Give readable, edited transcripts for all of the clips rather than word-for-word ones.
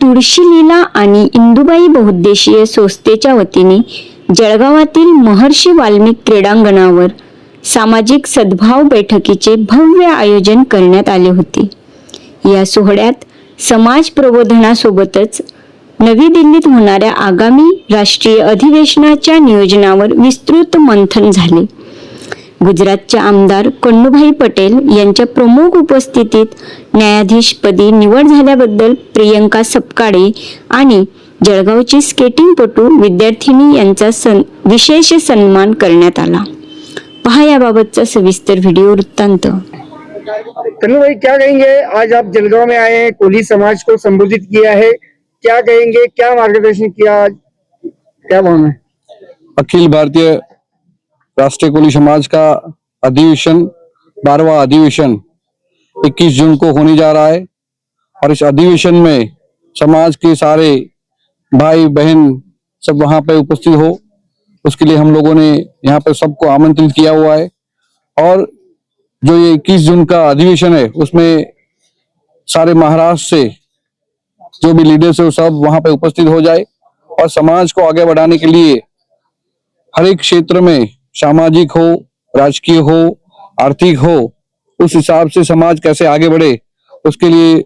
तुळशी लीला आणि इंदुबाई बहुउद्देशीय संस्थेच्या वतीने जळगावातील महर्षी वाल्मिक क्रीडांगणावर सामाजिक सद्भाव बैठकीचे भव्य आयोजन करण्यात आले होते। या सोहळ्यात समाज प्रबोधनासोबतच नवी दिल्लीत होणाऱ्या आगामी राष्ट्रीय अधिवेशनाच्या नियोजनावर विस्तृत मंथन झाले। गुजरातचे आमदार कन्नूभाई पटेल यांच्या प्रमुख उपस्थितीत न्यायाधीशपदी निवड झाल्याबद्दल प्रियंका सपकाळे आणि जळगावची स्केटिंगपटू विद्यार्थिनी यांचा विशेष सन्मान करण्यात आला। पहा याबाबतचा सविस्तर व्हिडिओ वृत्तांत। कन्नू भाई, क्या कहेंगे? आज आप जलगांव में आए हैं, कोली समाज को संबोधित किया है, क्या कहेंगे? क्या मार्गदर्शन किया, क्या भावना है? अखिल भारतीय राष्ट्रीय कोली समाज का अधिवेशन 12वां अधिवेशन 21 जून को होने जा रहा है और इस अधिवेशन में समाज के सारे भाई बहन सब वहां पे उपस्थित हो, उसके लिए हम लोगों ने यहाँ पे सबको आमंत्रित किया हुआ है। और जो ये 21 जून का अधिवेशन है उसमें सारे महाराष्ट्र से जो भी लीडर्स है वो सब वहां पे उपस्थित हो जाए और समाज को आगे बढ़ाने के लिए हर एक क्षेत्र में, सामाजिक हो, राजकीय हो, आर्थिक हो, उस हिसाब से समाज कैसे आगे बढ़े उसके लिए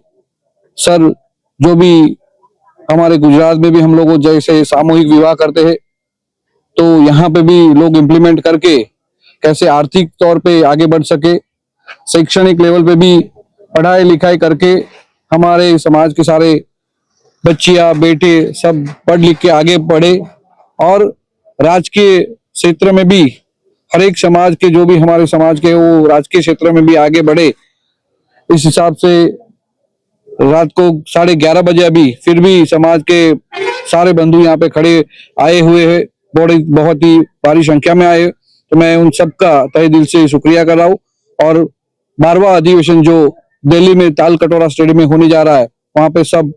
सर जो भी हमारे गुजरात में भी हम लोग जैसे सामूहिक विवाह करते हैं तो यहाँ पे भी लोग इम्प्लीमेंट करके कैसे आर्थिक तौर पे आगे बढ़ सके, शैक्षणिक लेवल पे भी पढ़ाई लिखाई करके हमारे समाज के सारे बच्चियां बेटे सब पढ़ लिख के आगे बढ़े और राजकीय क्षेत्र में भी हर एक समाज के जो भी हमारे समाज के वो राजकीय क्षेत्र में भी आगे बढ़े। इस हिसाब से रात को 11:30 बजे अभी फिर भी समाज के सारे बंधु यहाँ पे खड़े आए हुए हैं, बहुत ही भारी संख्या में आए, तो मैं उन सबका तहे दिल से शुक्रिया कर रहा हूँ। और 12वां अधिवेशन जो दिल्ली में ताल कटोरा स्टेडियम में होने जा रहा है वहां पे सब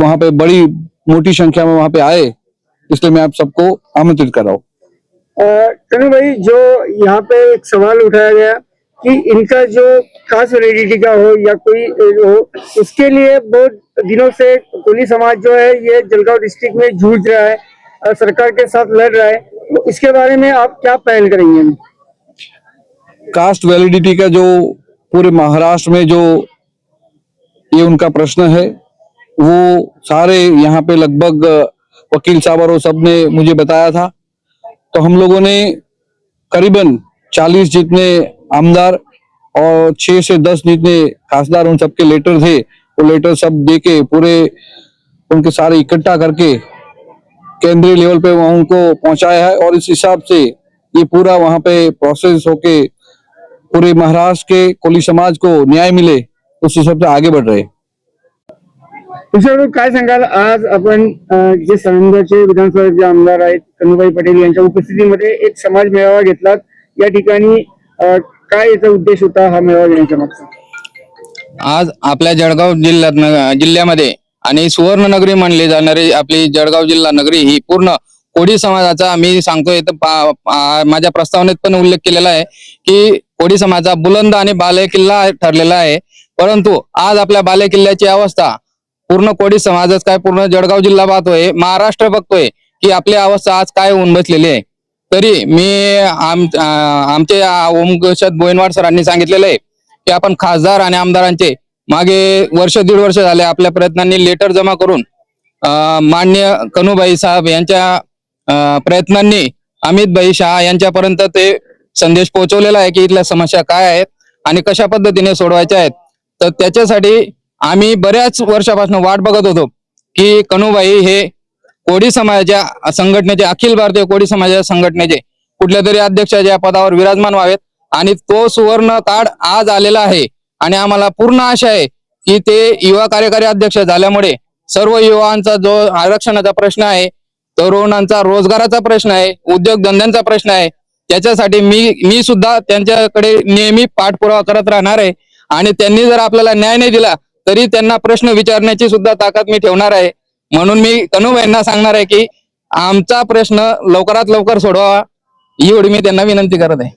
वहां पे बड़ी मोटी संख्या में वहां पे आए, इसलिए मैं आप सबको आमंत्रित कर रहा हूँ। कन्नू भाई, जो यहाँ पे एक सवाल उठाया गया कि इनका जो कास्ट वैलिडिटी का हो या कोई हो, उसके लिए बहुत दिनों से कोली समाज जो है ये जलगांव डिस्ट्रिक्ट में जूझ रहा है, सरकार के साथ लड़ रहा है, तो इसके बारे में आप क्या पहल करेंगे? कास्ट वैलिडिटी का जो पूरे महाराष्ट्र में जो ये उनका प्रश्न है वो सारे यहाँ पे लगभग वकील साहब और सब ने मुझे बताया था, तो हम लोगों ने करीबन 40 जितने आमदार और 6 से 10 जितने खासदार उन सबके लेटर थे, वो लेटर सब देके पूरे उनके सारे इकट्ठा करके केंद्रीय लेवल पे वहां उनको पहुंचाया है और इस हिसाब से ये पूरा वहां पे प्रोसेस होके पूरे महाराष्ट्र के कोली समाज को न्याय मिले, उस हिसाब से आगे बढ़ रहे। काय सांगाल, आज आपण जे संघाचे विधानसभेचे आमदार आहेत कन्नूभाई पटेल यांच्या उपस्थितीमध्ये एक समाज मेळावा घेतला, या ठिकाणी काय याचा उद्देश होता हा मेळावा घेण्याच्या मागचा? आज आपल्या जळगाव जिल्ह्यामध्ये आणि सुवर्ण नगरी म्हणली जाणारी आपली जळगाव जिल्हा नगरी ही पूर्ण कोळी समाजाचा, मी सांगतोय तर माझ्या प्रस्तावनेत पण उल्लेख केलेला आहे की कोळी समाजाचा बुलंद आणि बालेकिल्ला ठरलेला आहे, परंतु आज आपल्या बालेकिल्ल्याची अवस्था पूर्ण कोळी समाजच काय पूर्ण जळगाव जिल्हा पाहतोय, महाराष्ट्र बघतोय की आपली अवस्था आज काय होऊन बसलेली आहे। तरी मी आमचे ओमप्रसाद बोयनवाड सरांनी सांगितलेलं आहे की आपण खासदार आणि आमदारांचे मागे दीड वर्ष झाले आपल्या प्रयत्नांनी लेटर जमा करून माननीय कन्नूभाई साहेब यांच्या प्रयत्नांनी अमित भाई शाह यांच्यापर्यंत ते संदेश पोहोचवलेला आहे की इथल्या समस्या काय आहेत आणि कशा पद्धतीने सोडवायच्या आहेत। तर त्याच्यासाठी आम्ही बऱ्याच वर्षापासून वाट बघत होतो की कन्नूभाई हे कोळी समाजाच्या संघटनेचे, अखिल भारतीय कोळी समाजाच्या संघटनेचे कुठल्या तरी अध्यक्षाच्या पदावर विराजमान व्हावेत आणि तो सुवर्ण काळ आज आलेला आहे आणि आम्हाला पूर्ण आशा आहे की ते युवा कार्यकारी अध्यक्ष झाल्यामुळे सर्व युवांचा जो आरक्षणाचा प्रश्न आहे, तरुणांचा रोजगाराचा प्रश्न आहे, उद्योगधंद्यांचा प्रश्न आहे, त्याच्यासाठी मी सुद्धा त्यांच्याकडे नेहमी पाठपुरावा करत राहणार आहे आणि त्यांनी जर आपल्याला न्याय नाही दिला तरी त्यांना प्रश्न विचारण्याची सुद्धा ताकद मी ठेवणार आहे। म्हणून मी कन्नूभाईंना सांगणार आहे की आमचा प्रश्न लवकरात लवकर सोडवा, एवढी मी त्यांना विनंती करत आहे।